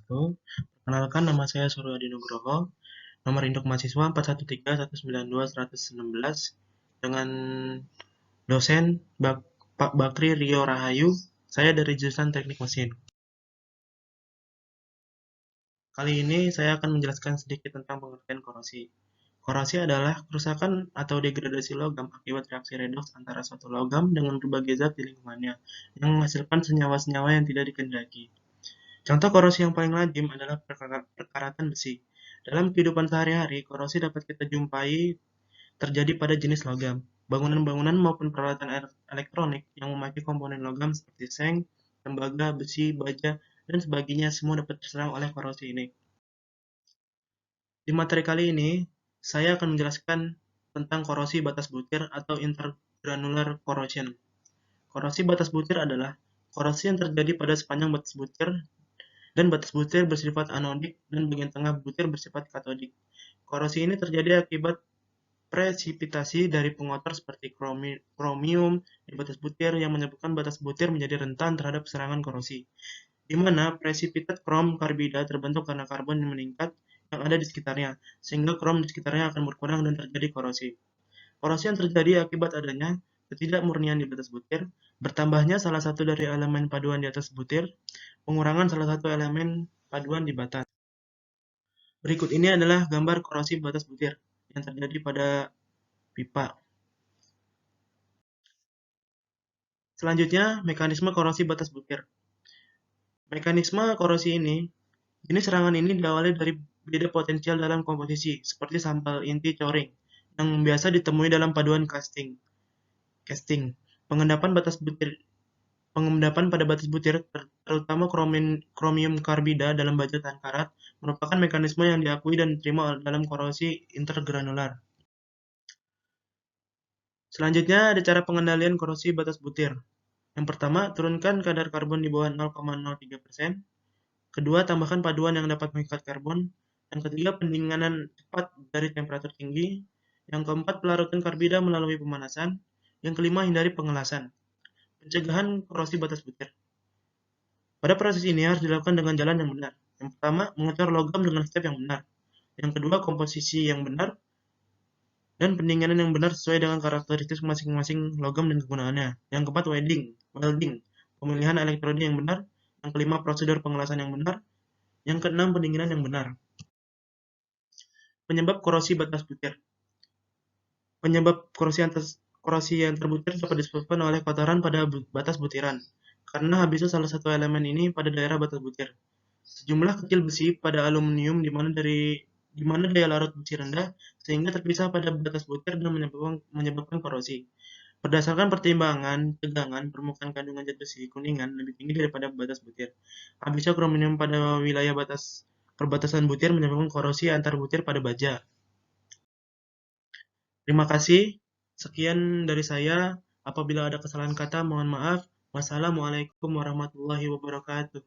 wabarakatuh. Perkenalkan, nama saya Suryadi Nugroho, nomor induk mahasiswa 413192116 dengan dosen Pak Bakri Rio Rahayu. Saya dari jurusan Teknik Mesin. Kali ini saya akan menjelaskan sedikit tentang pengertian korosi. Korosi adalah kerusakan atau degradasi logam akibat reaksi redoks antara suatu logam dengan berbagai zat di lingkungannya yang menghasilkan senyawa-senyawa yang tidak dikehendaki. Contoh korosi yang paling lazim adalah perkaratan besi. Dalam kehidupan sehari-hari, korosi dapat kita jumpai terjadi pada jenis logam, bangunan-bangunan maupun peralatan elektronik yang memakai komponen logam seperti seng, tembaga, besi, baja, dan sebagainya semua dapat terserang oleh korosi ini. Di materi kali ini, saya akan menjelaskan tentang korosi batas butir atau intergranular corrosion. Korosi batas butir adalah korosi yang terjadi pada sepanjang batas butir dan batas butir bersifat anodik dan bagian tengah butir bersifat katodik. Korosi ini terjadi akibat presipitasi dari pengotor seperti kromium di batas butir yang menyebabkan batas butir menjadi rentan terhadap serangan korosi, di mana presipitat krom karbida terbentuk karena karbon yang meningkat yang ada di sekitarnya, sehingga krom di sekitarnya akan berkurang dan terjadi korosi. Korosi yang terjadi akibat adanya ketidakmurnian di batas butir, bertambahnya salah satu dari elemen paduan di atas butir, pengurangan salah satu elemen paduan di batas. Berikut ini adalah gambar korosi batas butir yang terjadi pada pipa. Selanjutnya, mekanisme korosi batas butir. Mekanisme korosi ini, jenis serangan ini diawali dari beda potensial dalam komposisi, seperti sampel inti coring, yang biasa ditemui dalam paduan casting. Pengendapan pada batas butir, terutama kromium karbida dalam baja tahan karat, merupakan mekanisme yang diakui dan diterima dalam korosi intergranular. Selanjutnya ada cara pengendalian korosi batas butir. Yang pertama, turunkan kadar karbon di bawah 0,03%. Kedua, tambahkan paduan yang dapat mengikat karbon. Yang ketiga, pendinginan cepat dari temperatur tinggi. Yang keempat, pelarutan karbida melalui pemanasan. Yang kelima, hindari pengelasan. Pencegahan korosi batas butir. Pada proses ini harus dilakukan dengan jalan yang benar. Yang pertama, mengecer logam dengan step yang benar. Yang kedua, komposisi yang benar. Dan pendinginan yang benar sesuai dengan karakteristik masing-masing logam dan kegunaannya. Yang keempat, welding, pemilihan elektroda yang benar. Yang kelima, prosedur pengelasan yang benar. Yang keenam, pendinginan yang benar. Penyebab korosi batas butir. Penyebab korosi yang terbutir dapat disebabkan oleh kotoran pada batas butiran, karena habisnya salah satu elemen ini pada daerah batas butir. Sejumlah kecil besi pada aluminium di mana daya larut besi rendah, sehingga terpisah pada batas butir dan menyebabkan korosi. Berdasarkan pertimbangan tegangan, permukaan kandungan zat besi kuningan lebih tinggi daripada batas butir. Habisnya kromium pada wilayah perbatasan butir menyebabkan korosi antar butir pada baja. Terima kasih. Sekian dari saya. Apabila ada kesalahan kata, mohon maaf. Wassalamualaikum warahmatullahi wabarakatuh.